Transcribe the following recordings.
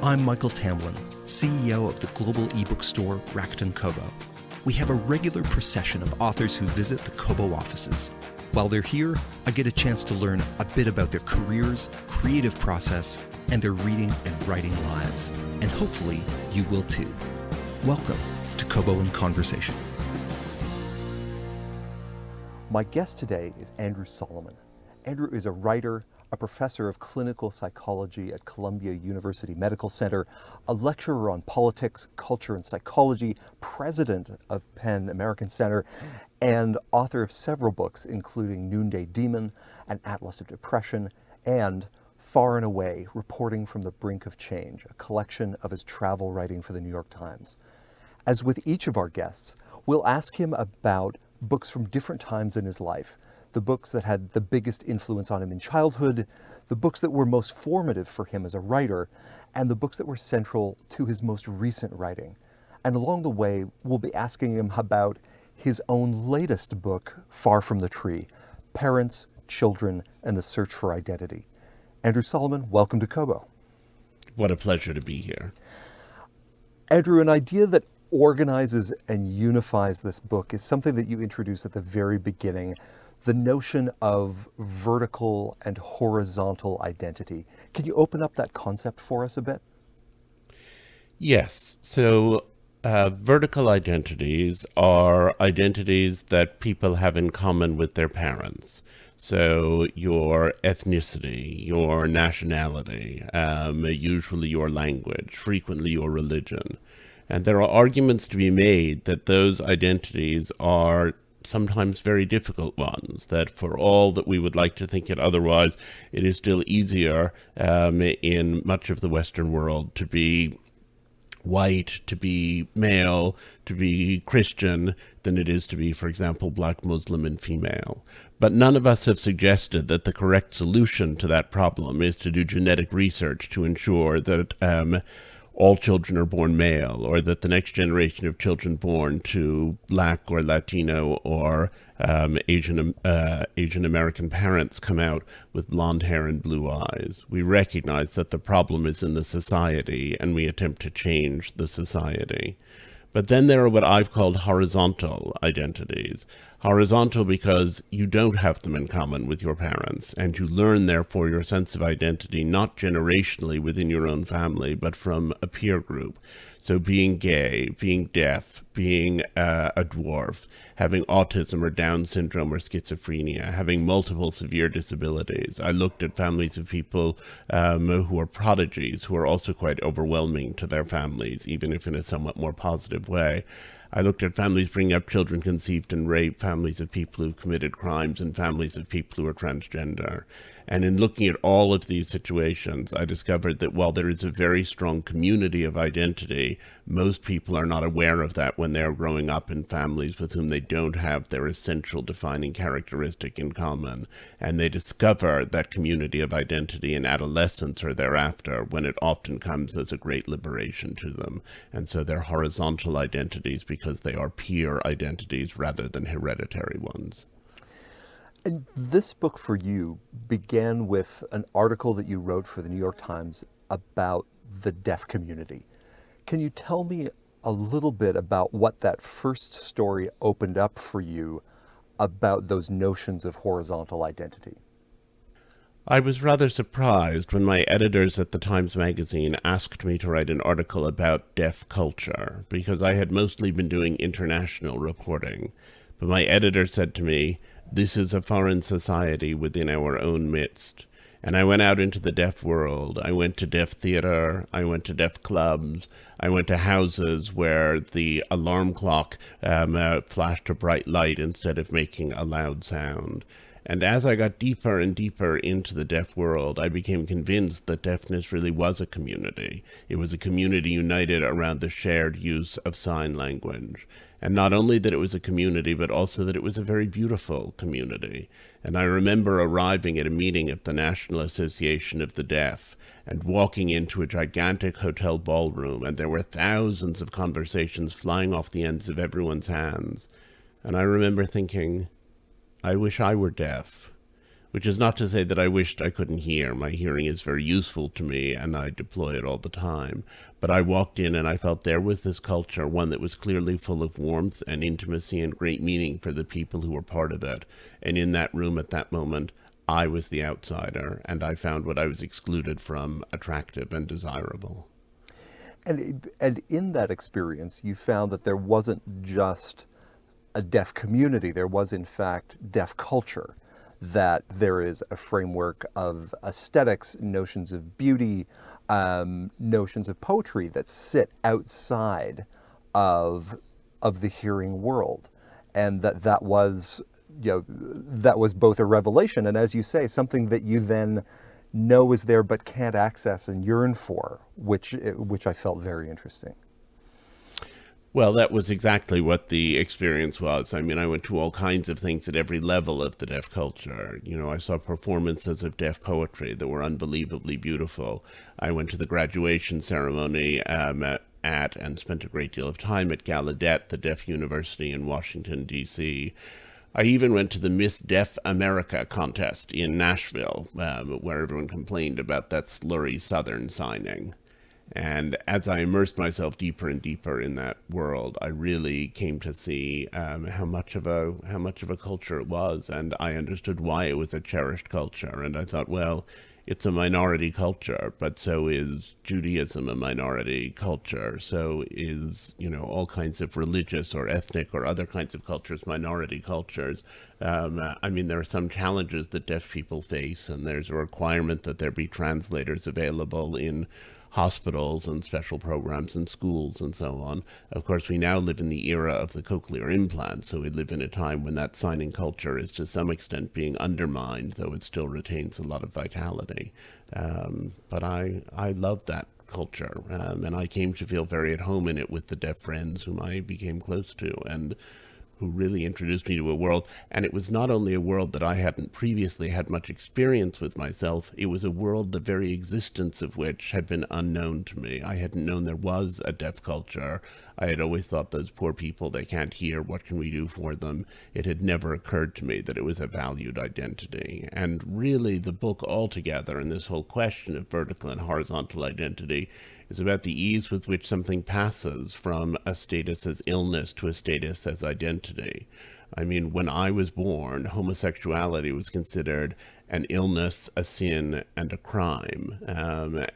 I'm Michael Tamlin, CEO of the global ebook store Rakuten Kobo. We have a regular procession of authors who visit the Kobo offices. While they're here, I get a chance to learn a bit about their careers, creative process, and their reading and writing lives. And hopefully, you will too. Welcome to Kobo in Conversation. My guest today is Andrew Solomon. Andrew is a writer, a professor of clinical psychology at Columbia University Medical Center, a lecturer on politics, culture, and psychology, president of PEN American Center, and author of several books, including Noonday Demon, An Atlas of Depression, and Far and Away, Reporting from the Brink of Change, a collection of his travel writing for the New York Times. As with each of our guests, we'll ask him about books from different times in his life, the books that had the biggest influence on him in childhood, the books that were most formative for him as a writer, and the books that were central to his most recent writing. And along the way, we'll be asking him about his own latest book, Far from the Tree, Parents, Children, and the Search for Identity. Andrew Solomon, welcome to Kobo. What a pleasure to be here. Andrew, an idea that organizes and unifies this book is something that you introduce at the very beginning, the notion of vertical and horizontal identity. Can you open up that concept for us a bit? Yes. So vertical identities are identities that people have in common with their parents. So your ethnicity, your nationality, usually your language, frequently your religion. And there are arguments to be made that those identities are sometimes very difficult ones, that for all that we would like to think it otherwise, it is still easier in much of the Western world to be white, to be male, to be Christian, than it is to be, for example, Black, Muslim, and female. But none of us have suggested that the correct solution to that problem is to do genetic research to ensure that all children are born male, or that the next generation of children born to Black or Latino or Asian American parents come out with blonde hair and blue eyes. We recognize that the problem is in the society, and we attempt to change the society. But then there are what I've called horizontal identities. Horizontal because you don't have them in common with your parents, and you learn, therefore, your sense of identity not generationally within your own family, but from a peer group. So being gay, being deaf, being a dwarf, having autism or Down syndrome or schizophrenia, having multiple severe disabilities. I looked at families of people who are prodigies, who are also quite overwhelming to their families, even if in a somewhat more positive way. I looked at families bringing up children conceived in rape, families of people who've committed crimes, and families of people who are transgender. And in looking at all of these situations, I discovered that while there is a very strong community of identity, most people are not aware of that when they're growing up in families with whom they don't have their essential defining characteristic in common. And they discover that community of identity in adolescence or thereafter, when it often comes as a great liberation to them. And so they're horizontal identities because they are peer identities rather than hereditary ones. And this book for you began with an article that you wrote for the New York Times about the deaf community. Can you tell me a little bit about what that first story opened up for you about those notions of horizontal identity? I was rather surprised when my editors at the Times Magazine asked me to write an article about deaf culture, because I had mostly been doing international reporting. But my editor said to me, "This is a foreign society within our own midst." And I went out into the deaf world. I went to deaf theater. I went to deaf clubs. I went to houses where the alarm clock flashed a bright light instead of making a loud sound. And as I got deeper and deeper into the deaf world, I became convinced that deafness really was a community. It was a community united around the shared use of sign language. And not only that it was a community, but also that it was a very beautiful community. And I remember arriving at a meeting of the National Association of the Deaf and walking into a gigantic hotel ballroom, and there were thousands of conversations flying off the ends of everyone's hands. And I remember thinking, I wish I were deaf. which is not to say that I wished I couldn't hear. My hearing is very useful to me, and I deploy it all the time. But I walked in and I felt there was this culture, one that was clearly full of warmth and intimacy and great meaning for the people who were part of it. And in that room at that moment, I was the outsider, and I found what I was excluded from attractive and desirable. And in that experience, you found that there wasn't just a deaf community, there was in fact deaf culture, that there is a framework of aesthetics, notions of beauty, notions of poetry that sit outside of the hearing world, and that was, that was both a revelation and, as you say, something that you then know is there but can't access and yearn for, which I felt very interesting. Well, that was exactly what the experience was. I mean, I went to all kinds of things at every level of the deaf culture. I saw performances of deaf poetry that were unbelievably beautiful. I went to the graduation ceremony at and spent a great deal of time at Gallaudet, the Deaf University in Washington, D.C. I even went to the Miss Deaf America contest in Nashville, where everyone complained about that slurry Southern signing. And as I immersed myself deeper and deeper in that world, I really came to see how much of a culture it was, and I understood why it was a cherished culture. And I thought, well, it's a minority culture, but so is Judaism a minority culture. So is, all kinds of religious or ethnic or other kinds of cultures minority cultures. I mean, there are some challenges that deaf people face, and there's a requirement that there be translators available in hospitals and special programs in schools and so on. Of course, we now live in the era of the cochlear implant, so we live in a time when that signing culture is to some extent being undermined, though it still retains a lot of vitality. But I love that culture, and I came to feel very at home in it with the deaf friends whom I became close to, and who really introduced me to a world. And it was not only a world that I hadn't previously had much experience with myself, it was a world the very existence of which had been unknown to me. I hadn't known there was a deaf culture. I had always thought, those poor people, they can't hear, what can we do for them? It had never occurred to me that it was a valued identity. And really, the book altogether, and this whole question of vertical and horizontal identity, is about the ease with which something passes from a status as illness to a status as identity. I mean, when I was born, homosexuality was considered an illness, a sin, and a crime.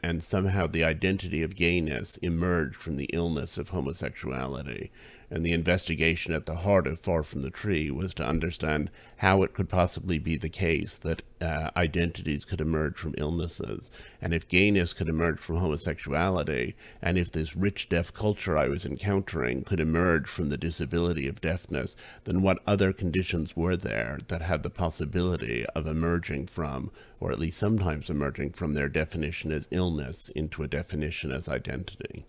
And somehow the identity of gayness emerged from the illness of homosexuality. And the investigation at the heart of Far From the Tree was to understand how it could possibly be the case that identities could emerge from illnesses. And if gayness could emerge from homosexuality, and if this rich deaf culture I was encountering could emerge from the disability of deafness, then what other conditions were there that had the possibility of emerging from, or at least sometimes emerging from, their definition as illness into a definition as identity?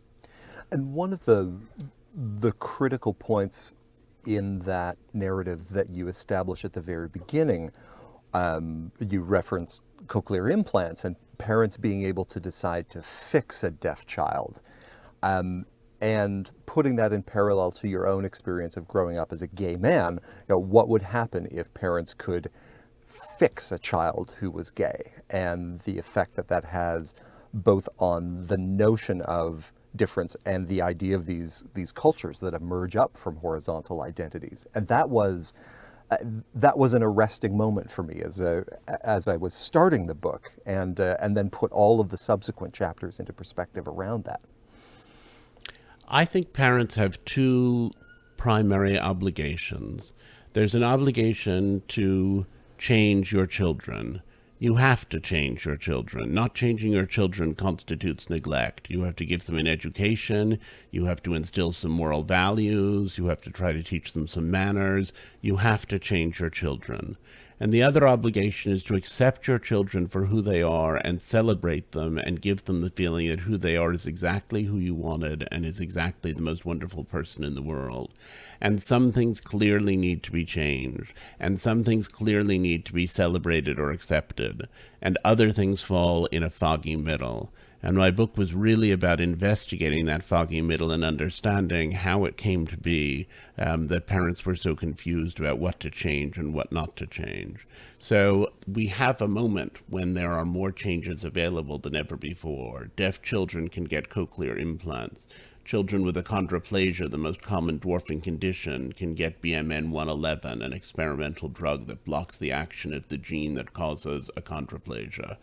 And one of the critical points in that narrative that you establish at the very beginning, you reference cochlear implants and parents being able to decide to fix a deaf child, and putting that in parallel to your own experience of growing up as a gay man. What would happen if parents could fix a child who was gay, and the effect that that has both on the notion of difference and the idea of these cultures that emerge up from horizontal identities. And that was an arresting moment for me as I was starting the book, and then put all of the subsequent chapters into perspective around that. I think parents have two primary obligations. There's an obligation to change your children. You have to change your children. Not changing your children constitutes neglect. You have to give them an education. You have to instill some moral values. You have to try to teach them some manners. You have to change your children. And the other obligation is to accept your children for who they are and celebrate them and give them the feeling that who they are is exactly who you wanted and is exactly the most wonderful person in the world. And some things clearly need to be changed, and some things clearly need to be celebrated or accepted, and other things fall in a foggy middle. And my book was really about investigating that foggy middle and understanding how it came to be that parents were so confused about what to change and what not to change. So we have a moment when there are more changes available than ever before. Deaf children can get cochlear implants. Children with achondroplasia, the most common dwarfing condition, can get BMN 111, an experimental drug that blocks the action of the gene that causes achondroplasia.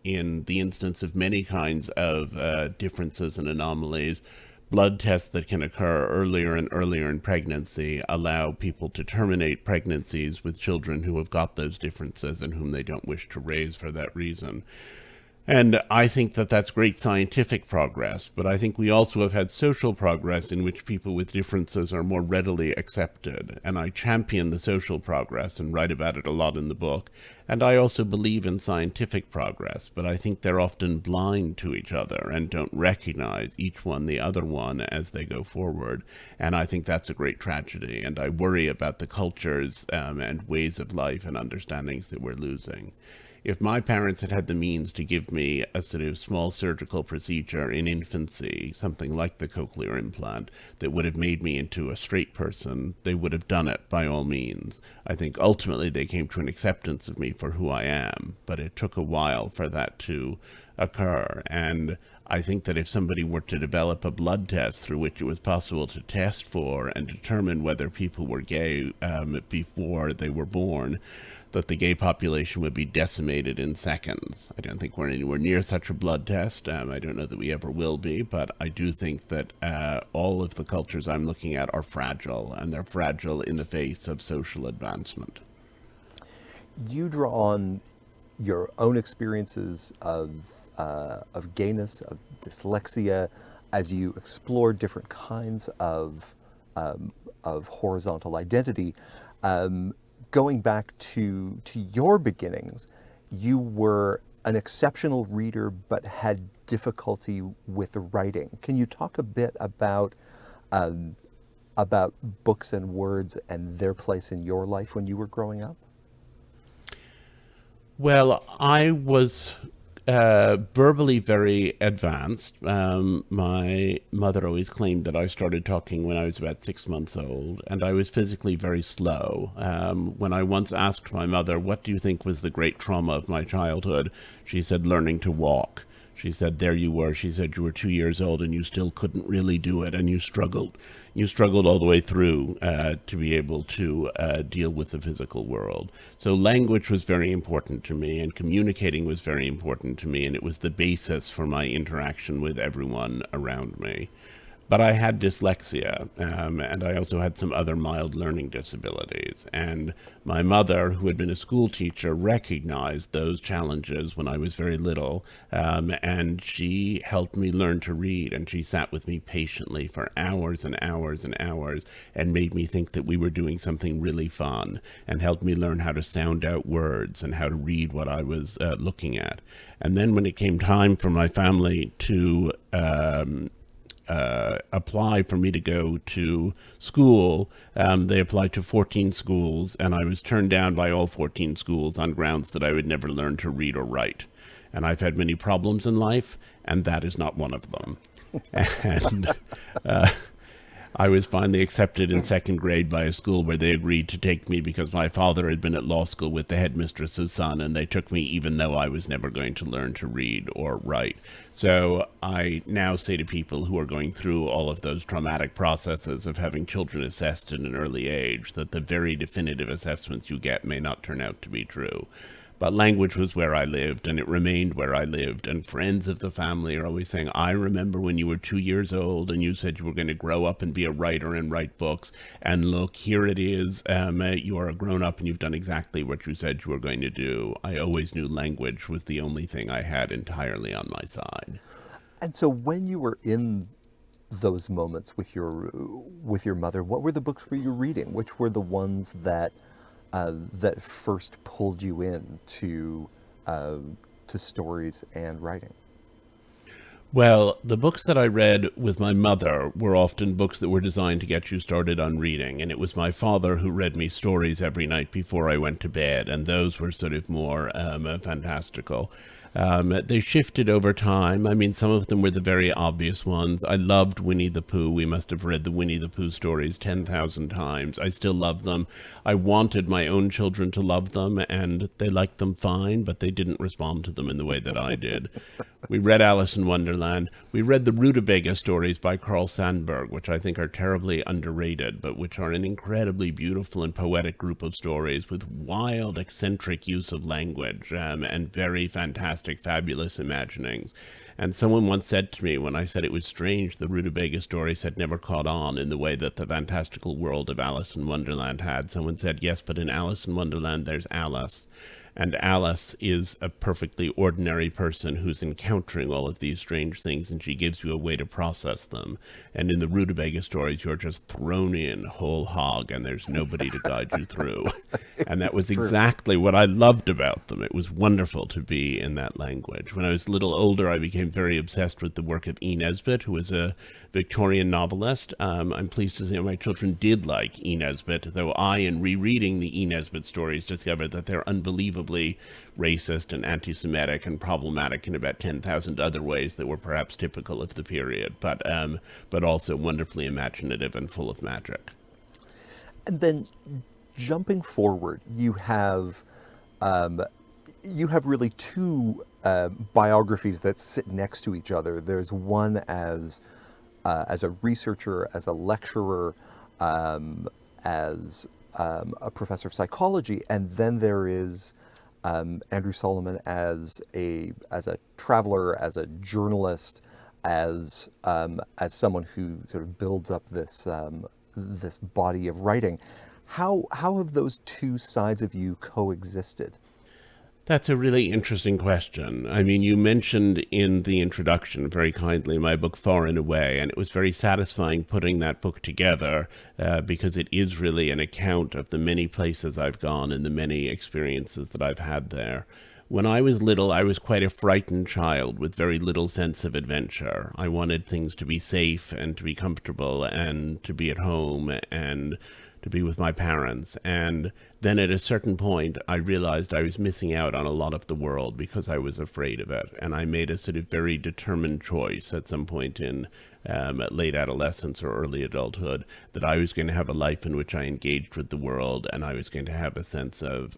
In the instance of many kinds of differences and anomalies, blood tests that can occur earlier and earlier in pregnancy allow people to terminate pregnancies with children who have got those differences and whom they don't wish to raise for that reason. And I think that that's great scientific progress, but I think we also have had social progress in which people with differences are more readily accepted. And I champion the social progress and write about it a lot in the book. And I also believe in scientific progress, but I think they're often blind to each other and don't recognize each one the other one as they go forward. And I think that's a great tragedy. And I worry about the cultures and ways of life and understandings that we're losing. If my parents had had the means to give me a sort of small surgical procedure in infancy, something like the cochlear implant, that would have made me into a straight person, they would have done it by all means. I think ultimately they came to an acceptance of me for who I am, but it took a while for that to occur. And I think that if somebody were to develop a blood test through which it was possible to test for and determine whether people were gay before they were born, that the gay population would be decimated in seconds. I don't think we're anywhere near such a blood test. I don't know that we ever will be, but I do think that all of the cultures I'm looking at are fragile, and they're fragile in the face of social advancement. You draw on your own experiences of gayness, of dyslexia, as you explore different kinds of horizontal identity. Going back to your beginnings, you were an exceptional reader but had difficulty with writing. Can you talk a bit about books and words and their place in your life when you were growing up? Well, I was verbally very advanced. My mother always claimed that I started talking when I was about 6 months old, and I was physically very slow. When I once asked my mother, "What do you think was the great trauma of my childhood?" she said, "Learning to walk." She said, "There you were." She said, "You were 2 years old and you still couldn't really do it, and you struggled. You struggled all the way through to be able to deal with the physical world." So language was very important to me, and communicating was very important to me, and it was the basis for my interaction with everyone around me. But I had dyslexia, and I also had some other mild learning disabilities. And my mother, who had been a school teacher, recognized those challenges when I was very little, and she helped me learn to read, and she sat with me patiently for hours and hours and hours and made me think that we were doing something really fun, and helped me learn how to sound out words and how to read what I was looking at. And then when it came time for my family to apply for me to go to school. They applied to 14 schools, and I was turned down by all 14 schools on grounds that I would never learn to read or write. And I've had many problems in life, and that is not one of them. And I was finally accepted in second grade by a school where they agreed to take me because my father had been at law school with the headmistress's son, and they took me even though I was never going to learn to read or write. So I now say to people who are going through all of those traumatic processes of having children assessed at an early age that the very definitive assessments you get may not turn out to be true. But language was where I lived, and it remained where I lived. And friends of the family are always saying, "I remember when you were 2 years old and you said you were going to grow up and be a writer and write books. And look, here it is. You are a grown-up and you've done exactly what you said you were going to do." I always knew language was the only thing I had entirely on my side. And so when you were in those moments with your mother, what were the books were you reading? Which were the ones that first pulled you in to stories and writing? Well, the books that I read with my mother were often books that were designed to get you started on reading, and it was my father who read me stories every night before I went to bed, and those were sort of more fantastical. They shifted over time. I mean, some of them were the very obvious ones. I loved Winnie the Pooh. We must have read the Winnie the Pooh stories 10,000 times. I still love them. I wanted my own children to love them, and they liked them fine, but they didn't respond to them in the way that I did. We read Alice in Wonderland. We read the Rutabaga stories by Carl Sandburg, which I think are terribly underrated, but which are an incredibly beautiful and poetic group of stories with wild, eccentric use of language and very fantastic, fabulous imaginings. And someone once said to me when I said it was strange the Rutabaga stories had never caught on in the way that the fantastical world of Alice in Wonderland had, someone said, yes, but in Alice in Wonderland there's Alice. And Alice is a perfectly ordinary person who's encountering all of these strange things, and she gives you a way to process them. And in the Rutabaga stories, you're just thrown in whole hog, and there's nobody to guide you through. And that was exactly what I loved about them. It was wonderful to be in that language. When I was a little older, I became very obsessed with the work of E. Nesbit, who was a Victorian novelist. I'm pleased to say my children did like E. Nesbit, though I, in rereading the E. Nesbit stories, discovered that they're unbelievably racist and anti-Semitic and problematic in about 10,000 other ways that were perhaps typical of the period, but also wonderfully imaginative and full of magic. And then jumping forward, you have really two biographies that sit next to each other. There's one as a researcher, as a lecturer, as a professor of psychology, and then there is Andrew Solomon as a traveler, as a journalist, as someone who sort of builds up this body of writing. How have those two sides of you coexisted? That's a really interesting question. I mean, you mentioned in the introduction very kindly my book Far and Away, and it was very satisfying putting that book together because it is really an account of the many places I've gone and the many experiences that I've had there. When I was little, I was quite a frightened child with very little sense of adventure. I wanted things to be safe and to be comfortable and to be at home and to be with my parents. And then at a certain point, I realized I was missing out on a lot of the world because I was afraid of it. And I made a sort of very determined choice at some point in late adolescence or early adulthood that I was going to have a life in which I engaged with the world and I was going to have a sense of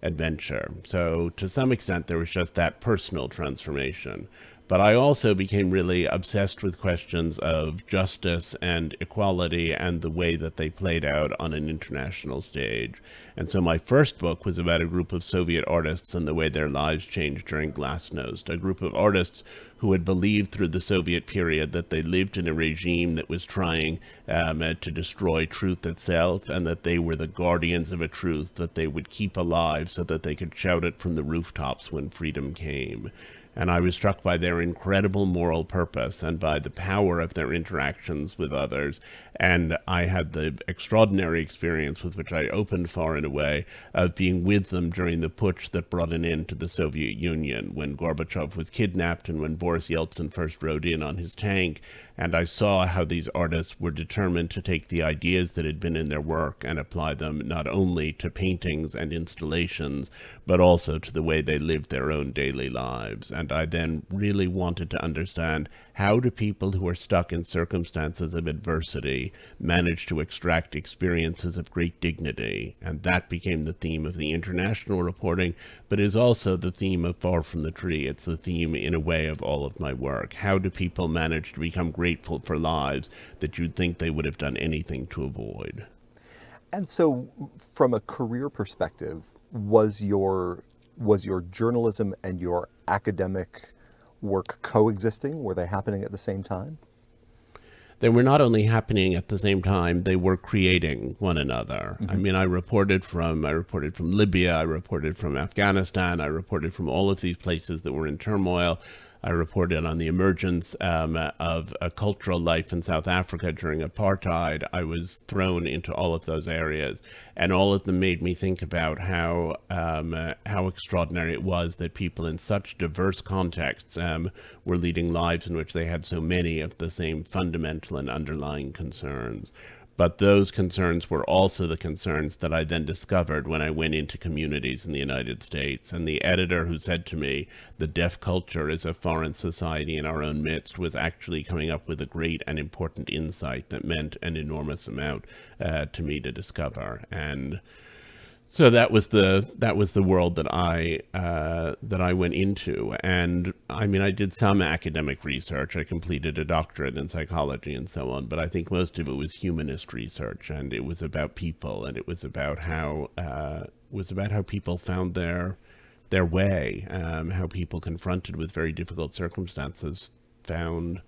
adventure. So to some extent, there was just that personal transformation. But I also became really obsessed with questions of justice and equality and the way that they played out on an international stage. And so my first book was about a group of Soviet artists and the way their lives changed during Glasnost, a group of artists who had believed through the Soviet period that they lived in a regime that was trying to destroy truth itself, and that they were the guardians of a truth that they would keep alive so that they could shout it from the rooftops when freedom came. And I was struck by their incredible moral purpose and by the power of their interactions with others. And I had the extraordinary experience with which I opened Far and Away of being with them during the putsch that brought an end to the Soviet Union, when Gorbachev was kidnapped and when Boris Yeltsin first rode in on his tank. And I saw how these artists were determined to take the ideas that had been in their work and apply them not only to paintings and installations, but also to the way they lived their own daily lives. And I then really wanted to understand, how do people who are stuck in circumstances of adversity manage to extract experiences of great dignity? And that became the theme of the international reporting, but is also the theme of Far from the Tree. It's the theme, in a way, of all of my work. How do people manage to become grateful for lives that you'd think they would have done anything to avoid? And so, from a career perspective, was your journalism and your academic work coexisting? Were they happening at the same time? They were not only happening at the same time, they were creating one another. Mm-hmm. I mean, I reported from Libya, I reported from Afghanistan, I reported from all of these places that were in turmoil. I reported on the emergence of a cultural life in South Africa during apartheid. I was thrown into all of those areas, and all of them made me think about how extraordinary it was that people in such diverse contexts were leading lives in which they had so many of the same fundamental and underlying concerns. But those concerns were also the concerns that I then discovered when I went into communities in the United States. And the editor who said to me, the deaf culture is a foreign society in our own midst, was actually coming up with a great and important insight that meant an enormous amount to me to discover. And so that was the world that I went into. And I mean, I did some academic research. I completed a doctorate in psychology and so on, but I think most of it was humanist research, and it was about people, and it was about how people found their way, how people confronted with very difficult circumstances found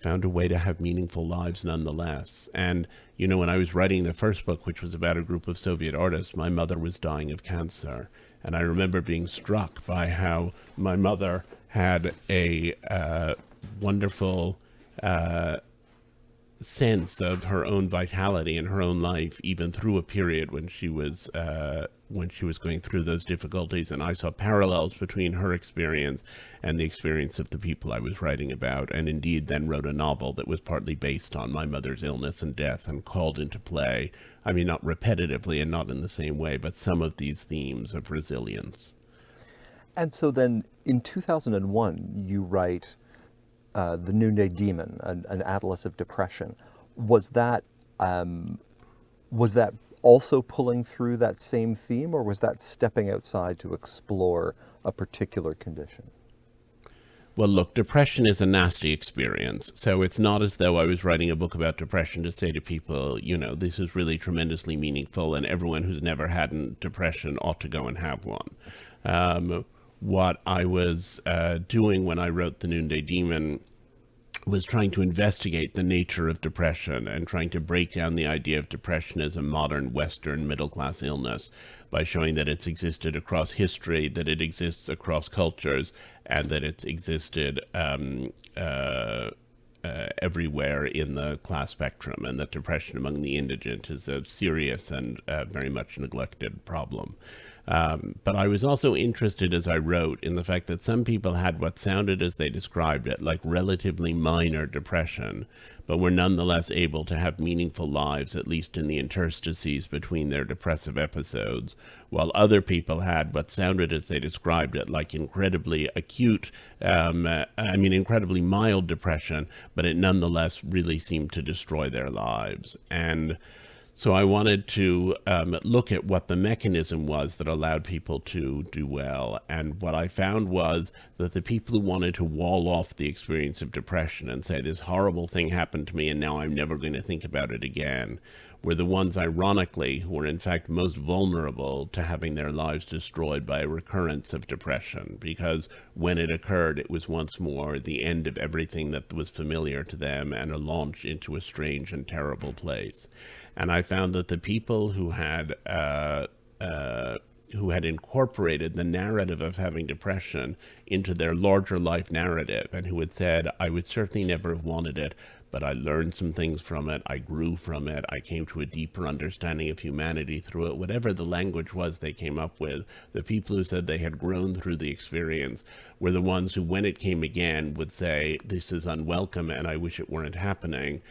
a way to have meaningful lives nonetheless. And, you know, when I was writing the first book, which was about a group of Soviet artists, my mother was dying of cancer. And I remember being struck by how my mother had a wonderful sense of her own vitality in her own life, even through a period when she was going through those difficulties. And I saw parallels between her experience and the experience of the people I was writing about, and indeed then wrote a novel that was partly based on my mother's illness and death, and called into play, I mean, not repetitively and not in the same way, but some of these themes of resilience. And so then in 2001, you write The Noonday Demon, an atlas of depression. Was that also pulling through that same theme, or was that stepping outside to explore a particular condition? Well, look, depression is a nasty experience. So it's not as though I was writing a book about depression to say to people, you know, this is really tremendously meaningful and everyone who's never had depression ought to go and have one. What I was doing when I wrote The Noonday Demon was trying to investigate the nature of depression and trying to break down the idea of depression as a modern Western middle-class illness by showing that it's existed across history, that it exists across cultures, and that it's existed everywhere in the class spectrum, and that depression among the indigent is a serious and very much neglected problem. But I was also interested, as I wrote, in the fact that some people had what sounded, as they described it, like relatively minor depression, but were nonetheless able to have meaningful lives, at least in the interstices between their depressive episodes, while other people had what sounded, as they described it, like incredibly acute, incredibly mild depression, but it nonetheless really seemed to destroy their lives. And so I wanted to look at what the mechanism was that allowed people to do well. And what I found was that the people who wanted to wall off the experience of depression and say, this horrible thing happened to me and now I'm never going to think about it again, were the ones, ironically, who were in fact most vulnerable to having their lives destroyed by a recurrence of depression. Because when it occurred, it was once more the end of everything that was familiar to them and a launch into a strange and terrible place. And I found that the people who had incorporated the narrative of having depression into their larger life narrative, and who had said, I would certainly never have wanted it, but I learned some things from it, I grew from it, I came to a deeper understanding of humanity through it, whatever the language was they came up with, the people who said they had grown through the experience were the ones who, when it came again, would say, this is unwelcome and I wish it weren't happening.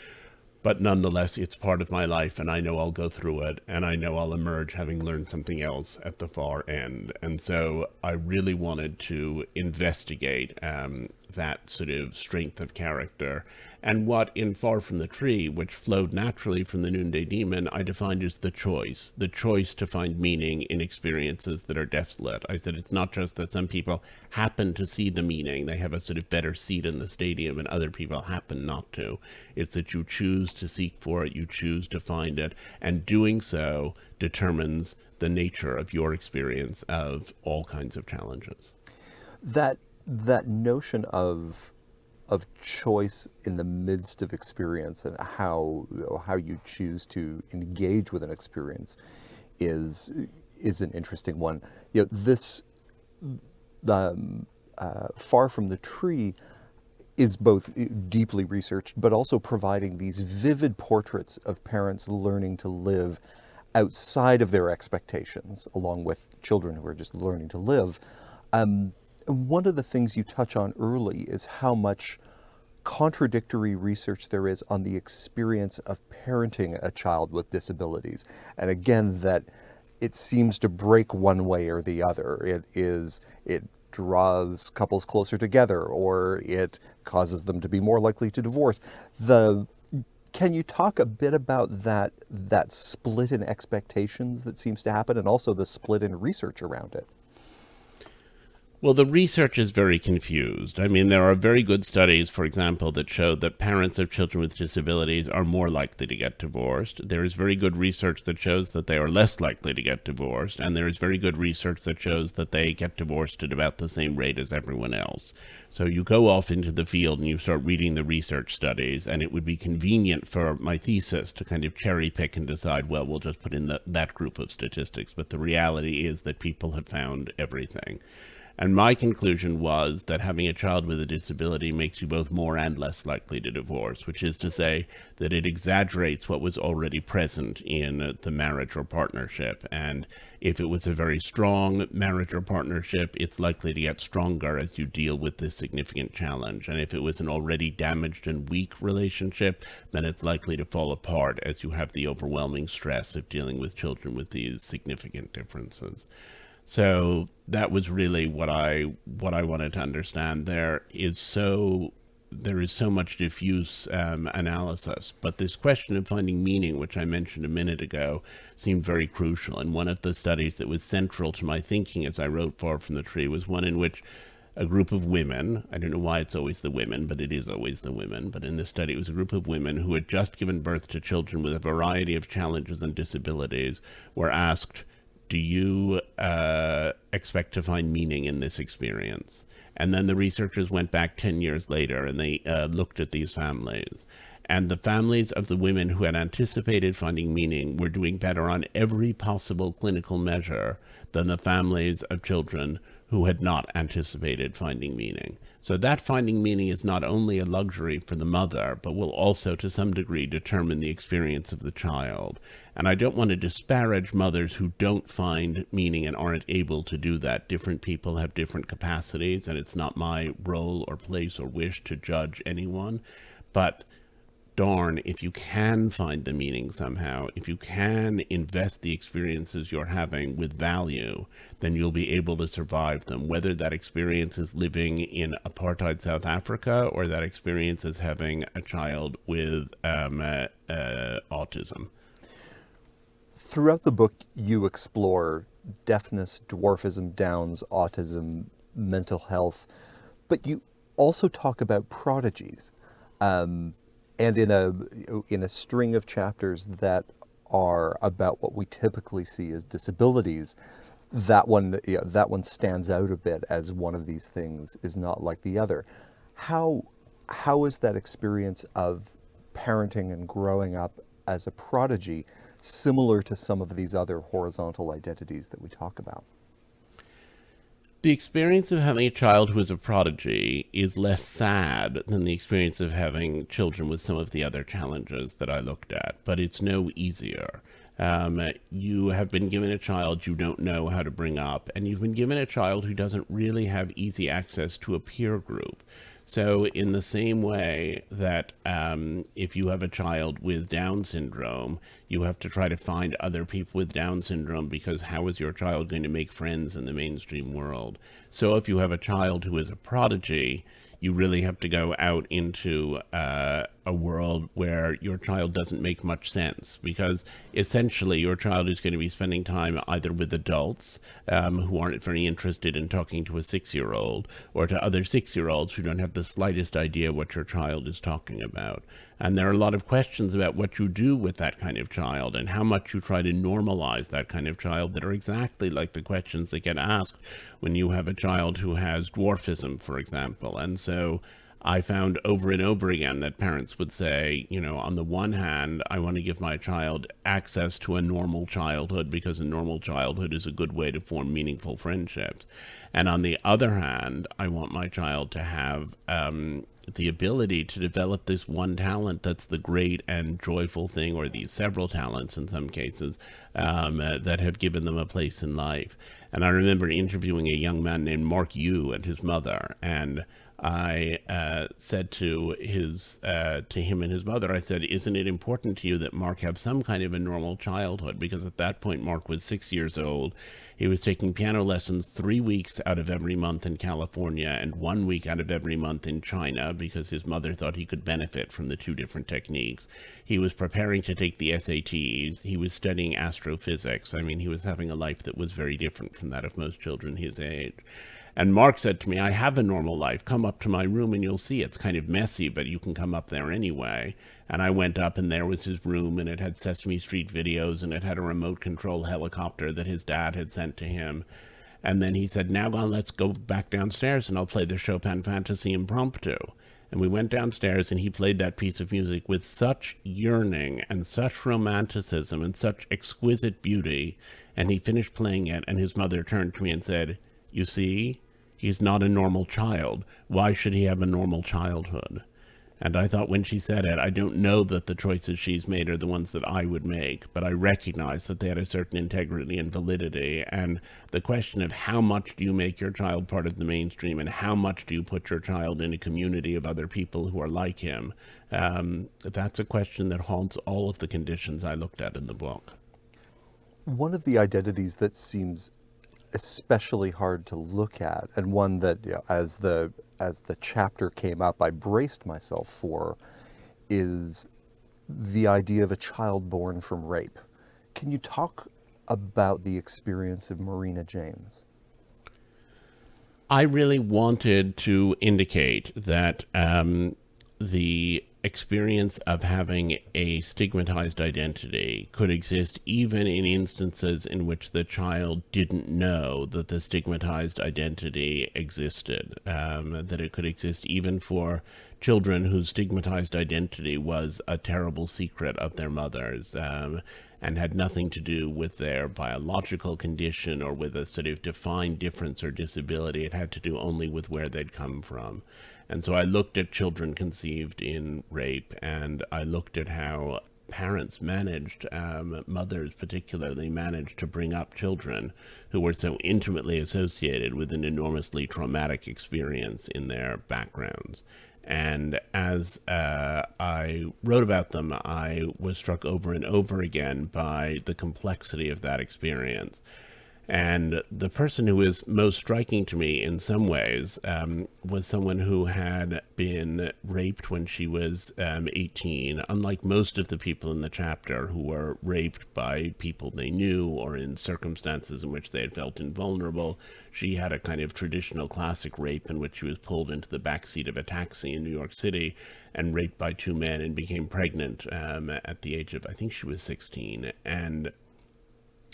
But nonetheless, it's part of my life, and I know I'll go through it, and I know I'll emerge having learned something else at the far end. And so I really wanted to investigate that sort of strength of character. And what in Far From the Tree, which flowed naturally from the Noonday Demon, I defined as the choice to find meaning in experiences that are desolate. I said it's not just that some people happen to see the meaning, they have a sort of better seat in the stadium, and other people happen not to. It's that you choose to seek for it, you choose to find it, and doing so determines the nature of your experience of all kinds of challenges. That notion of choice in the midst of experience, and how you choose to engage with an experience is an interesting one. You know, this Far from the Tree is both deeply researched, but also providing these vivid portraits of parents learning to live outside of their expectations, along with children who are just learning to live. One of the things you touch on early is how much contradictory research there is on the experience of parenting a child with disabilities. And again, that it seems to break one way or the other. It draws couples closer together, or it causes them to be more likely to divorce. Can you talk a bit about that split in expectations that seems to happen, and also the split in research around it? Well, the research is very confused. I mean, there are very good studies, for example, that show that parents of children with disabilities are more likely to get divorced. There is very good research that shows that they are less likely to get divorced. And there is very good research that shows that they get divorced at about the same rate as everyone else. So you go off into the field and you start reading the research studies, and it would be convenient for my thesis to kind of cherry pick and decide, well, we'll just put in that group of statistics. But the reality is that people have found everything. And my conclusion was that having a child with a disability makes you both more and less likely to divorce, which is to say that it exaggerates what was already present in the marriage or partnership. And if it was a very strong marriage or partnership, it's likely to get stronger as you deal with this significant challenge. And if it was an already damaged and weak relationship, then it's likely to fall apart as you have the overwhelming stress of dealing with children with these significant differences. So that was really what I wanted to understand. There is so much diffuse analysis, but this question of finding meaning, which I mentioned a minute ago, seemed very crucial. And one of the studies that was central to my thinking as I wrote Far from the Tree was one in which a group of women, I don't know why it's always the women, but it is always the women, but in this study it was a group of women who had just given birth to children with a variety of challenges and disabilities, were asked, do you expect to find meaning in this experience? And then the researchers went back 10 years later and they looked at these families. And the families of the women who had anticipated finding meaning were doing better on every possible clinical measure than the families of children who had not anticipated finding meaning. So that finding meaning is not only a luxury for the mother, but will also to some degree determine the experience of the child. And I don't want to disparage mothers who don't find meaning and aren't able to do that. Different people have different capacities, and it's not my role or place or wish to judge anyone. But darn, if you can find the meaning somehow, if you can invest the experiences you're having with value, then you'll be able to survive them, whether that experience is living in apartheid South Africa or that experience is having a child with autism. Throughout the book, you explore deafness, dwarfism, Downs, autism, mental health, but you also talk about prodigies. And in a string of chapters that are about what we typically see as disabilities, that one stands out a bit as one of these things is not like the other. How is that experience of parenting and growing up as a prodigy similar to some of these other horizontal identities that we talk about? The experience of having a child who is a prodigy is less sad than the experience of having children with some of the other challenges that I looked at, but it's no easier. You have been given a child you don't know how to bring up, and you've been given a child who doesn't really have easy access to a peer group. So in the same way that if you have a child with Down syndrome, you have to try to find other people with Down syndrome, because how is your child going to make friends in the mainstream world? So if you have a child who is a prodigy, you really have to go out into a world where your child doesn't make much sense, because essentially your child is going to be spending time either with adults who aren't very interested in talking to a 6-year-old, or to other 6-year-olds who don't have the slightest idea what your child is talking about. And there are a lot of questions about what you do with that kind of child and how much you try to normalize that kind of child that are exactly like the questions that get asked when you have a child who has dwarfism, for example. And so I found over and over again that parents would say, on the one hand, I want to give my child access to a normal childhood because a normal childhood is a good way to form meaningful friendships. And on the other hand, I want my child to have the ability to develop this one talent that's the great and joyful thing, or these several talents in some cases, that have given them a place in life. And I remember interviewing a young man named Mark Yu and his mother, and I said to him and his mother, I said, "Isn't it important to you that Mark have some kind of a normal childhood?" Because at that point, Mark was 6 years old. He was taking piano lessons 3 weeks out of every month in California and 1 week out of every month in China, because his mother thought he could benefit from the two different techniques. He was preparing to take the SATs. He was studying astrophysics. I mean, he was having a life that was very different from that of most children his age. And Mark said to me, "I have a normal life. Come up to my room and you'll see. It's kind of messy, but you can come up there anyway." And I went up, and there was his room, and it had Sesame Street videos, and it had a remote control helicopter that his dad had sent to him. And then he said, "Now let's go back downstairs and I'll play the Chopin Fantasy Impromptu." And we went downstairs, and he played that piece of music with such yearning and such romanticism and such exquisite beauty. And he finished playing it, and his mother turned to me and said, "You see, he's not a normal child. Why should he have a normal childhood?" And I thought, when she said it, I don't know that the choices she's made are the ones that I would make, but I recognize that they had a certain integrity and validity. And the question of how much do you make your child part of the mainstream, and how much do you put your child in a community of other people who are like him, that's a question that haunts all of the conditions I looked at in the book. One of the identities that seems especially hard to look at, and one that, as the chapter came up, I braced myself for, is the idea of a child born from rape. Can you talk about the experience of Marina James? I really wanted to indicate that the experience of having a stigmatized identity could exist even in instances in which the child didn't know that the stigmatized identity existed, that it could exist even for children whose stigmatized identity was a terrible secret of their mothers, and had nothing to do with their biological condition or with a sort of defined difference or disability. It had to do only with where they'd come from. And so I looked at children conceived in rape, and I looked at how parents managed, mothers particularly, managed to bring up children who were so intimately associated with an enormously traumatic experience in their backgrounds. And as I wrote about them, I was struck over and over again by the complexity of that experience. And the person who is most striking to me in some ways was someone who had been raped when she was 18, unlike most of the people in the chapter who were raped by people they knew or in circumstances in which they had felt invulnerable. She had a kind of traditional classic rape in which she was pulled into the backseat of a taxi in New York City and raped by two men and became pregnant at the age of, I think she was 16, and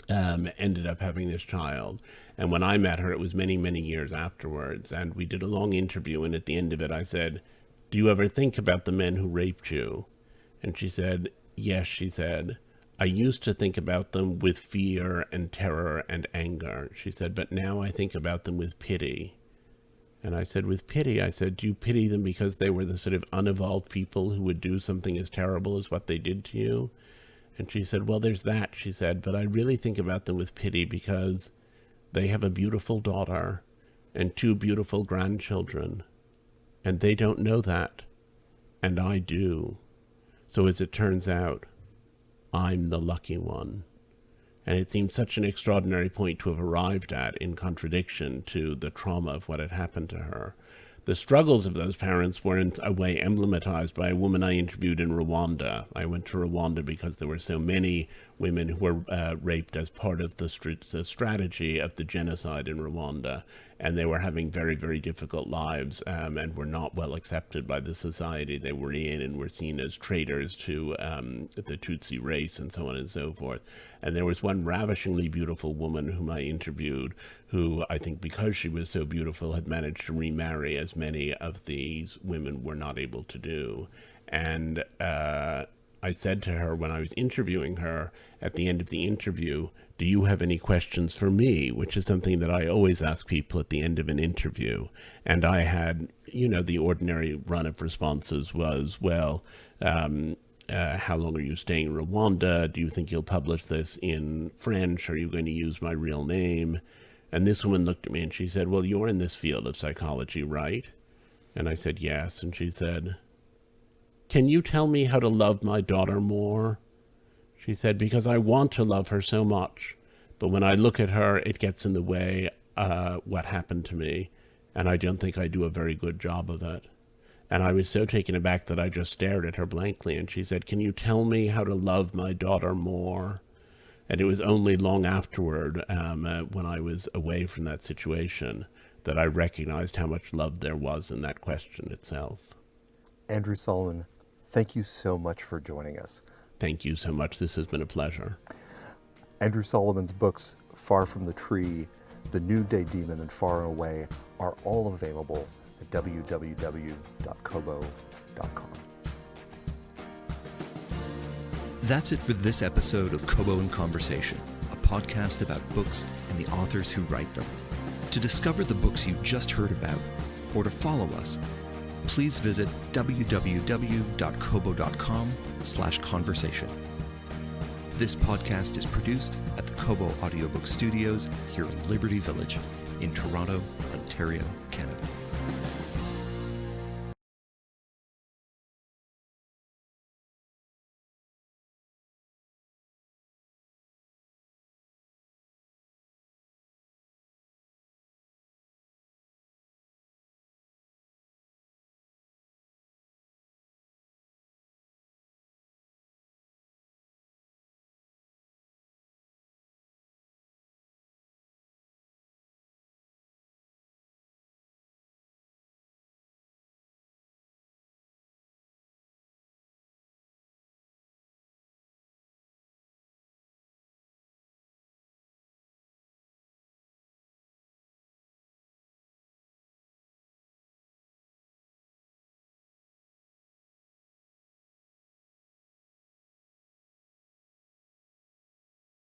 ended up having this child. And when I met her, it was many, many years afterwards. And we did a long interview. And at the end of it, I said, "Do you ever think about the men who raped you?" And she said, "Yes," she said. "I used to think about them with fear and terror and anger." She said, "But now I think about them with pity." And I said, "With pity?" I said, "Do you pity them because they were the sort of unevolved people who would do something as terrible as what they did to you?" And she said, "Well, there's that," she said, "but I really think about them with pity because they have a beautiful daughter and two beautiful grandchildren, and they don't know that, and I do. So as it turns out, I'm the lucky one." And it seemed such an extraordinary point to have arrived at, in contradiction to the trauma of what had happened to her. The struggles of those parents were in a way emblematized by a woman I interviewed in Rwanda. I went to Rwanda because there were so many women who were raped as part of the strategy of the genocide in Rwanda. and they were having very, very difficult lives, and were not well accepted by the society they were in, and were seen as traitors to the Tutsi race and so on and so forth. And there was one ravishingly beautiful woman whom I interviewed, who I think because she was so beautiful had managed to remarry, as many of these women were not able to do. And I said to her when I was interviewing her at the end of the interview, "Do you have any questions for me?" Which is something that I always ask people at the end of an interview. And I had, the ordinary run of responses was, well, how long are you staying in Rwanda? Do you think you'll publish this in French? Are you going to use my real name? And this woman looked at me and she said, "Well, you're in this field of psychology, right?" And I said, "Yes." And she said, "Can you tell me how to love my daughter more?" She said, "Because I want to love her so much, but when I look at her, it gets in the way what happened to me, and I don't think I do a very good job of it." And I was so taken aback that I just stared at her blankly, and she said, "Can you tell me how to love my daughter more?" And it was only long afterward, when I was away from that situation, that I recognized how much love there was in that question itself. Andrew Solomon, thank you so much for joining us. Thank you so much. This has been a pleasure. Andrew Solomon's books, Far from the Tree, The Noonday Demon, and Far and Away, are all available at www.kobo.com. That's it for this episode of Kobo in Conversation, a podcast about books and the authors who write them. To discover the books you just heard about, or to follow us, please visit www.kobo.com/conversation. This podcast is produced at the Kobo Audiobook Studios here in Liberty Village in Toronto, Ontario, Canada.